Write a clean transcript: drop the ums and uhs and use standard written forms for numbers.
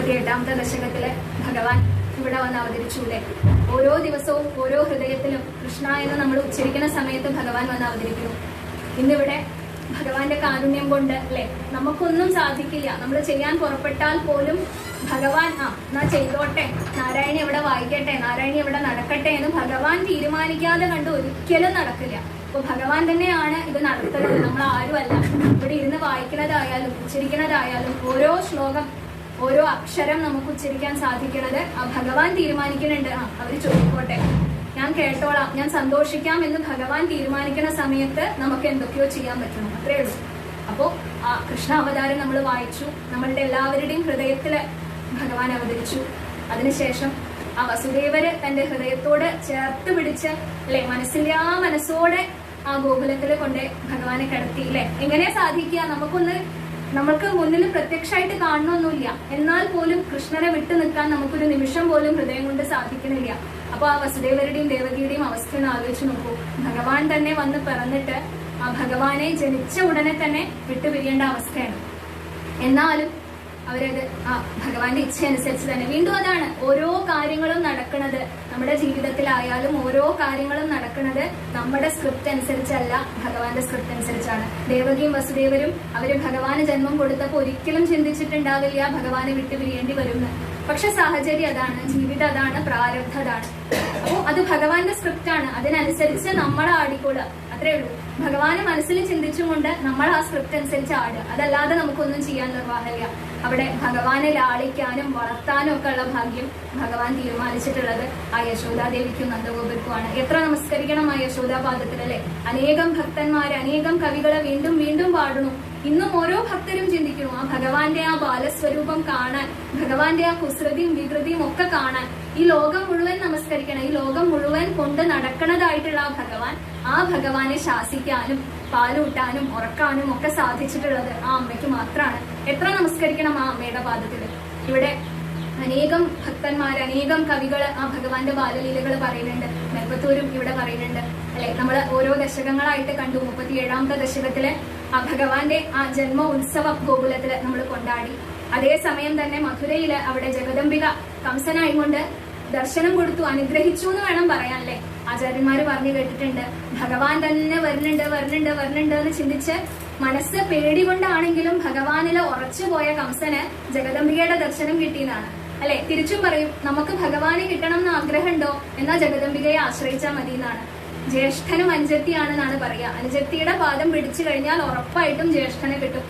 38ാമത്തെ ദശകത്തിലെ ഭഗവാൻ ഇവിടെ വന്ന് അവതരിച്ചൂടെ. ഓരോ ദിവസവും ഓരോ ഹൃദയത്തിലും കൃഷ്ണ എന്ന് നമ്മൾ ഉച്ചരിക്കുന്ന സമയത്ത് ഭഗവാൻ വന്ന് അവതരിക്കുന്നു. ഇന്നിവിടെ ഭഗവാന്റെ കാരുണ്യം കൊണ്ട് അല്ലെ നമുക്കൊന്നും സാധിക്കില്ല, നമ്മൾ ചെയ്യാൻ പുറപ്പെട്ടാൽ പോലും ഭഗവാൻ എന്നാ ചെയ്തോട്ടെ, നാരായണി എവിടെ വായിക്കട്ടെ, നാരായണി എവിടെ നടക്കട്ടെ എന്ന് ഭഗവാൻ തീരുമാനിക്കാതെ കണ്ട് ഒരിക്കലും നടക്കില്ല. അപ്പൊ ഭഗവാൻ തന്നെയാണ് ഇത് നടത്തുന്നത്, നമ്മൾ ആരുമല്ല. ഇവിടെ ഇരുന്ന് വായിക്കുന്നതായാലും ഉച്ചരിക്കുന്നതായാലും ഓരോ ശ്ലോകം ഓരോ അക്ഷരം നമുക്ക് ഉച്ചരിക്കാൻ സാധിക്കുന്നത് ആ ഭഗവാൻ തീരുമാനിക്കുന്നുണ്ട്. അവര് ചോദിക്കോട്ടെ, ഞാൻ കേട്ടോളാം, ഞാൻ സന്തോഷിക്കാം എന്ന് ഭഗവാൻ തീരുമാനിക്കുന്ന സമയത്ത് നമുക്ക് എന്തൊക്കെയോ ചെയ്യാൻ പറ്റണം, അത്രേ ഉള്ളൂ. അപ്പോ ആ കൃഷ്ണ അവതാരം നമ്മൾ വായിച്ചു, നമ്മളുടെ എല്ലാവരുടെയും ഹൃദയത്തില് ഭഗവാൻ അവതരിച്ചു. അതിനുശേഷം ആ വസുദേവര് തന്റെ ഹൃദയത്തോട് ചേർത്ത് പിടിച്ച് അല്ലെ മനസ്സിന്റെ ആ മനസ്സോടെ ആ ഗോകുലത്തില് കൊണ്ട് ഭഗവാനെ കിടത്തി. അല്ലെ എങ്ങനെ സാധിക്കുക, നമ്മൾക്ക് മുന്നിൽ പ്രത്യക്ഷമായിട്ട് കാണണമെന്നില്ല, എന്നാൽ പോലും കൃഷ്ണനെ വിട്ടു നിൽക്കാൻ നമുക്കൊരു നിമിഷം പോലും ഹൃദയം കൊണ്ട് സാധിക്കണില്ല. അപ്പൊ ആ വസുദേവരുടെയും ദേവകിയുടെയും അവസ്ഥ ഒന്ന് ആലോചിച്ച് നോക്കൂ. ഭഗവാൻ തന്നെ വന്ന് പിറന്നിട്ട് ആ ഭഗവാനെ ജനിച്ച ഉടനെ തന്നെ വിട്ടുപിരിയേണ്ട അവസ്ഥയാണ്. എന്നാലും അവരത് ഭഗവാന്റെ ഇച്ഛ അനുസരിച്ച് തന്നെ വീണ്ടും അതാണ് ഓരോ കാര്യങ്ങളും നടക്കുന്നത്. നമ്മുടെ ജീവിതത്തിലായാലും ഓരോ കാര്യങ്ങളും നടക്കുന്നത് നമ്മുടെ സ്ക്രിപ്റ്റ് അനുസരിച്ചല്ല, ഭഗവാന്റെ സ്ക്രിപ്റ്റ് അനുസരിച്ചാണ്. ദേവകിയും വസുദേവരും അവര് ഭഗവാന് ജന്മം കൊടുത്തപ്പോൾ ഒരിക്കലും ചിന്തിച്ചിട്ടുണ്ടാവില്ല ഭഗവാനെ വിട്ടുപിരിയേണ്ടി വരുമെന്ന്. പക്ഷെ സാഹചര്യം അതാണ്, ജീവിതം അതാണ്, പ്രാരബ്ധം അതാണ്. അപ്പോ അത് ഭഗവാന്റെ സ്ക്രിപ്റ്റാണ്, അതിനനുസരിച്ച് നമ്മൾ ആടിക്കൊള്ളുക, അത്രേ ഉള്ളൂ. ഭഗവാനെ മനസ്സിൽ ചിന്തിച്ചുകൊണ്ട് നമ്മൾ ആ സ്ക്രിപ്റ്റ് അനുസരിച്ച് ആടുക, അതല്ലാതെ നമുക്കൊന്നും ചെയ്യാൻ നിർവാഹമില്ല. അവിടെ ഭഗവാനെ ലാളിക്കാനും വളർത്താനും ഒക്കെ ഉള്ള ഭാഗ്യം ഭഗവാൻ തീരുമാനിച്ചിട്ടുള്ളത് ആ യശോദാദേവിക്കും നന്ദഗോപർക്കുമാണ്. എത്ര നമസ്കരിക്കണം ആ യശോദാപാദത്തിൽ അല്ലെ. അനേകം ഭക്തന്മാരെ അനേകം കവികളെ വീണ്ടും വീണ്ടും പാടുന്നു. ഇന്നും ഓരോ ഭക്തരും ചിന്തിക്കുന്നു ആ ഭഗവാന്റെ ആ ബാലസ്വരൂപം കാണാൻ, ഭഗവാന്റെ ആ കുസൃതിയും വികൃതിയും ഒക്കെ കാണാൻ. ഈ ലോകം മുഴുവൻ നമസ്കരിക്കണം, ഈ ലോകം മുഴുവൻ കൊണ്ട് നടക്കണതായിട്ടുള്ള ആ ഭഗവാനെ ശാസിക്കാനും പാലൂട്ടാനും ഉറക്കാനും ഒക്കെ സാധിച്ചിട്ടുള്ളത് ആ അമ്മയ്ക്ക് മാത്രമാണ്. എത്ര നമസ്കരിക്കണം ആ അമ്മയുടെ പാദത്തില്. ഇവിടെ അനേകം ഭക്തന്മാർ അനേകം കവികള് ആ ഭഗവാന്റെ ബാലലീലകൾ പറയുന്നുണ്ട്. മെൽപ്പത്തൂരും ഇവിടെ പറയുന്നുണ്ട് അല്ലെ. നമ്മൾ ഓരോ ദശകങ്ങളായിട്ട് കണ്ടു. 37ാമത്തെ ദശകത്തില് ആ ഭഗവാന്റെ ആ ജന്മ ഉത്സവം ഗോകുലത്തില് നമ്മൾ കൊണ്ടാടി. അതേസമയം തന്നെ മധുരയില് അവിടെ ജഗദംബിക കംസനായിക്കൊണ്ട് ദർശനം കൊടുത്തു, അനുഗ്രഹിച്ചു എന്ന് വേണം പറയാൻ അല്ലെ. ആചാര്യന്മാര് പറഞ്ഞു കേട്ടിട്ടുണ്ട് ഭഗവാൻ തന്നെ വരുന്നുണ്ട് എന്ന് ചിന്തിച്ച് മനസ്സ് പേടി കൊണ്ടാണെങ്കിലും ഭഗവാനില് ഉറച്ചുപോയ കംസന് ജഗദംബികയുടെ ദർശനം കിട്ടിയെന്നാണ് അല്ലെ. തിരിച്ചും പറയും നമുക്ക് ഭഗവാനെ കിട്ടണം എന്ന് ആഗ്രഹമുണ്ടോ എന്നാൽ ജഗദംബികയെ ആശ്രയിച്ചാൽ മതി എന്നാണ്. ജ്യേഷ്ഠനും അനുജത്തിയാണെന്നാണ് പറയാ. അനുജത്തിയുടെ പാദം പിടിച്ചു കഴിഞ്ഞാൽ ഉറപ്പായിട്ടും ജ്യേഷ്ഠനെ കിട്ടും.